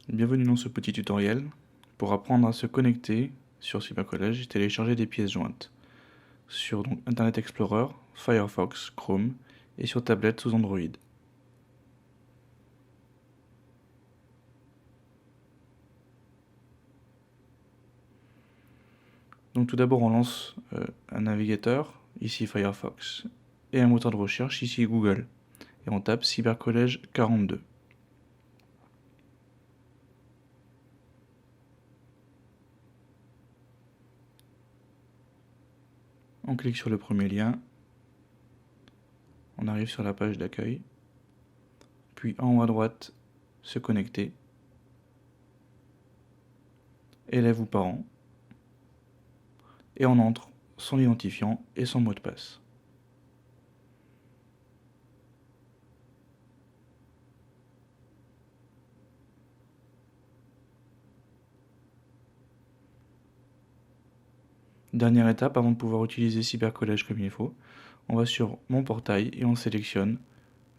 Bienvenue dans ce petit tutoriel pour apprendre à se connecter sur Cybercollège et télécharger des pièces jointes sur Internet Explorer, Firefox, Chrome et sur tablette sous Android. Donc tout d'abord on lance un navigateur, ici Firefox, et un moteur de recherche, ici Google, et on tape Cybercollège 42. On clique sur le premier lien, on arrive sur la page d'accueil, puis en haut à droite, se connecter, élève ou parent, et on entre son identifiant et son mot de passe. Dernière étape avant de pouvoir utiliser Cybercollège comme il faut, on va sur Mon portail et on sélectionne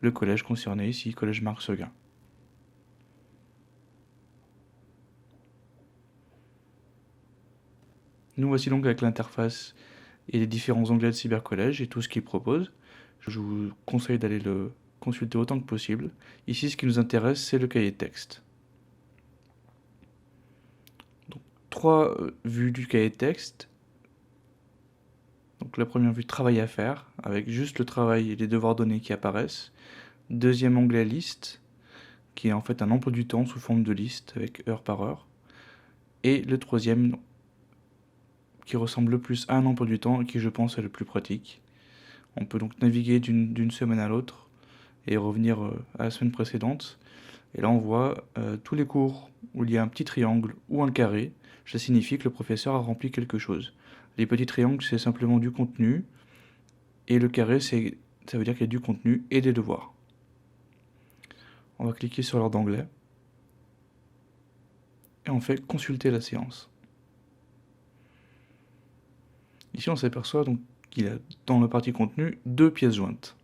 le collège concerné, ici Collège Marc Seguin. Nous voici donc avec l'interface et les différents onglets de Cybercollège et tout ce qu'il propose. Je vous conseille d'aller le consulter autant que possible. Ici, ce qui nous intéresse, c'est le cahier de texte. Donc, trois vues du cahier de texte. Donc la première vue, travail à faire, avec juste le travail et les devoirs donnés qui apparaissent. Deuxième onglet, liste, qui est en fait un emploi du temps sous forme de liste, avec heure par heure. Et le troisième, qui ressemble le plus à un emploi du temps et qui je pense est le plus pratique. On peut donc naviguer d'une semaine à l'autre et revenir à la semaine précédente. Et là on voit tous les cours où il y a un petit triangle ou un carré, ça signifie que le professeur a rempli quelque chose. Les petits triangles, c'est simplement du contenu, et le carré, ça veut dire qu'il y a du contenu et des devoirs. On va cliquer sur l'ordre d'anglais et on fait consulter la séance. Ici on s'aperçoit donc qu'il y a dans la partie contenu deux pièces jointes.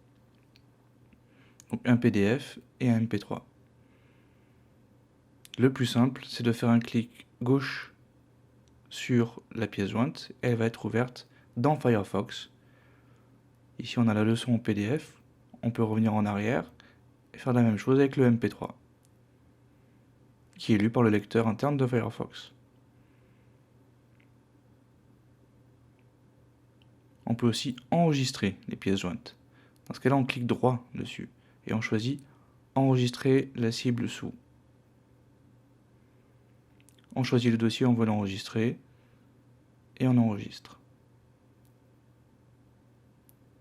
Donc un PDF et un MP3. Le plus simple, c'est de faire un clic gauche sur la pièce jointe et elle va être ouverte dans Firefox. Ici on a la leçon en PDF, on peut revenir en arrière et faire la même chose avec le MP3 qui est lu par le lecteur interne de Firefox. On peut aussi enregistrer les pièces jointes. Dans ce cas-là, on clique droit dessus et on choisit enregistrer la cible sous. On choisit le dossier où on veut l'enregistrer et on enregistre.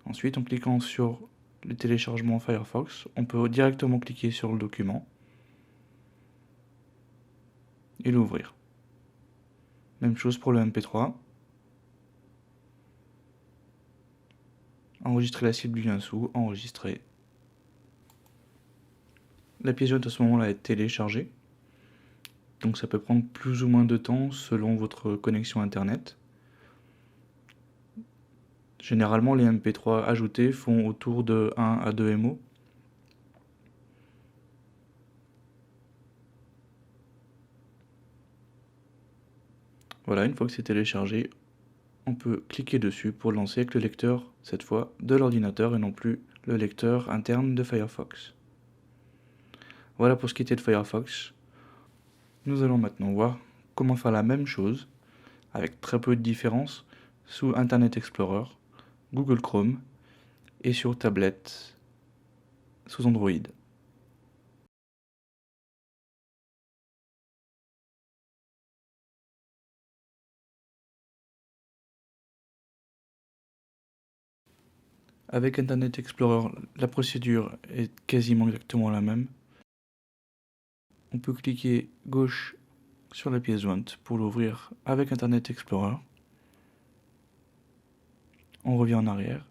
Ensuite, en cliquant sur le téléchargement Firefox, on peut directement cliquer sur le document et l'ouvrir. Même chose pour le MP3. Enregistrer la cible du lien sous, enregistrer. La pièce jointe à ce moment-là est téléchargée. Donc ça peut prendre plus ou moins de temps selon votre connexion internet. Généralement, les MP3 ajoutés font autour de 1 à 2 MO. Voilà, une fois que c'est téléchargé, on peut cliquer dessus pour le lancer avec le lecteur, cette fois, de l'ordinateur et non plus le lecteur interne de Firefox. Voilà pour ce qui était de Firefox. Nous allons maintenant voir comment faire la même chose, avec très peu de différence, sous Internet Explorer, Google Chrome et sur tablette sous Android. Avec Internet Explorer, la procédure est quasiment exactement la même. On peut cliquer gauche sur la pièce jointe pour l'ouvrir avec Internet Explorer. On revient en arrière.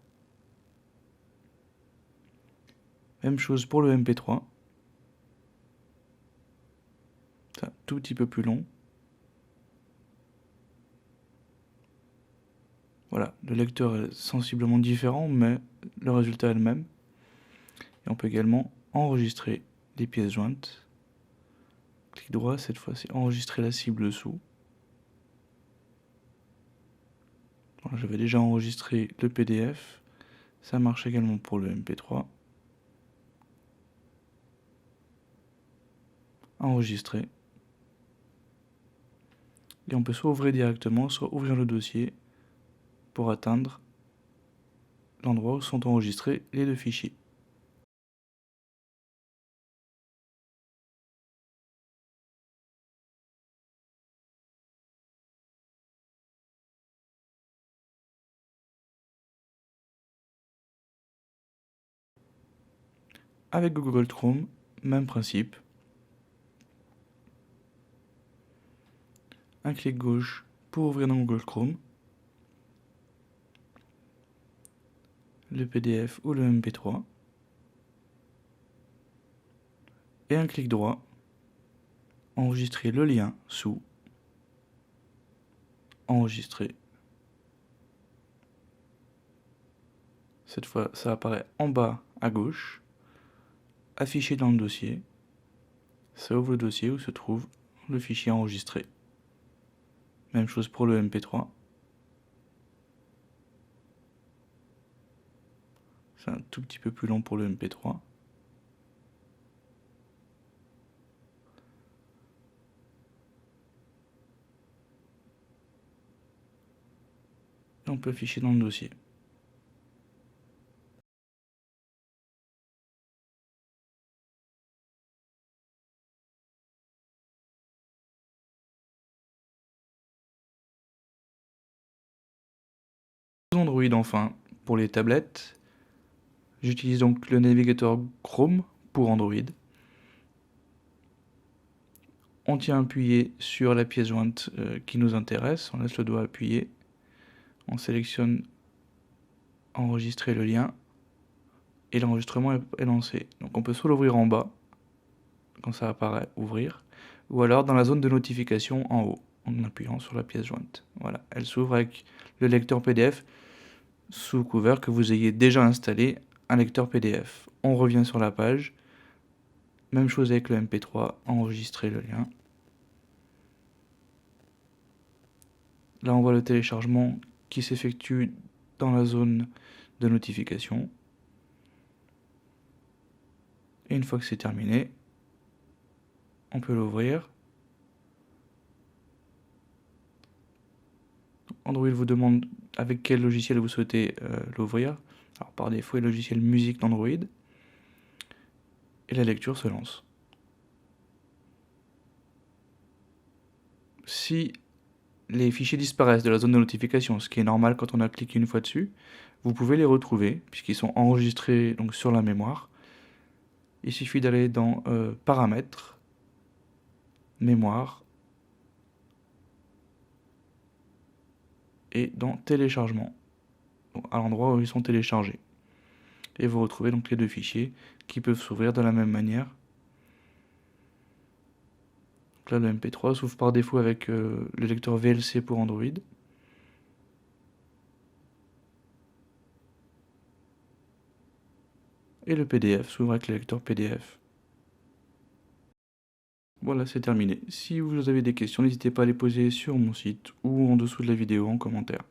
Même chose pour le MP3. C'est un tout petit peu plus long. Voilà, le lecteur est sensiblement différent, mais le résultat est le même. Et on peut également enregistrer les pièces jointes Clic droit, cette fois c'est enregistrer la cible sous. Voilà, j'avais déjà enregistré le PDF. Ça marche également pour le MP3. Enregistrer. Et on peut soit ouvrir directement, soit ouvrir le dossier pour atteindre l'endroit où sont enregistrés les deux fichiers. Avec Google Chrome, même principe. Un clic gauche pour ouvrir dans Google Chrome le PDF ou le MP3. Et un clic droit, enregistrer le lien sous, enregistrer. Cette fois, ça apparaît en bas à gauche, affiché dans le dossier. Ça ouvre le dossier où se trouve le fichier enregistré. Même chose pour le MP3. C'est un tout petit peu plus long pour le MP3. Et on peut afficher dans le dossier. Android enfin, pour les tablettes, j'utilise donc le navigateur Chrome pour Android. On tient appuyé sur la pièce jointe qui nous intéresse, on laisse le doigt appuyé, on sélectionne enregistrer le lien et l'enregistrement est lancé. Donc on peut soit l'ouvrir en bas, quand ça apparaît, ouvrir, ou alors dans la zone de notification en haut, en appuyant sur la pièce jointe. Voilà, elle s'ouvre avec le lecteur PDF sous couvert que vous ayez déjà installé un lecteur PDF. On revient sur la page, même chose avec le MP3, enregistrer le lien. Là on voit le téléchargement qui s'effectue dans la zone de notification. Et une fois que c'est terminé, on peut l'ouvrir. Android vous demande avec quel logiciel vous souhaitez l'ouvrir. Alors par défaut, il y a le logiciel musique d'Android. Et la lecture se lance. Si les fichiers disparaissent de la zone de notification, ce qui est normal quand on a cliqué une fois dessus, vous pouvez les retrouver puisqu'ils sont enregistrés donc sur la mémoire. Il suffit d'aller dans Paramètres, Mémoire et dans Téléchargement, à l'endroit où ils sont téléchargés. Et vous retrouvez donc les deux fichiers qui peuvent s'ouvrir de la même manière. Donc là, le MP3 s'ouvre par défaut avec le lecteur VLC pour Android. Et le PDF s'ouvre avec le lecteur PDF. Voilà, c'est terminé. Si vous avez des questions, n'hésitez pas à les poser sur mon site ou en dessous de la vidéo en commentaire.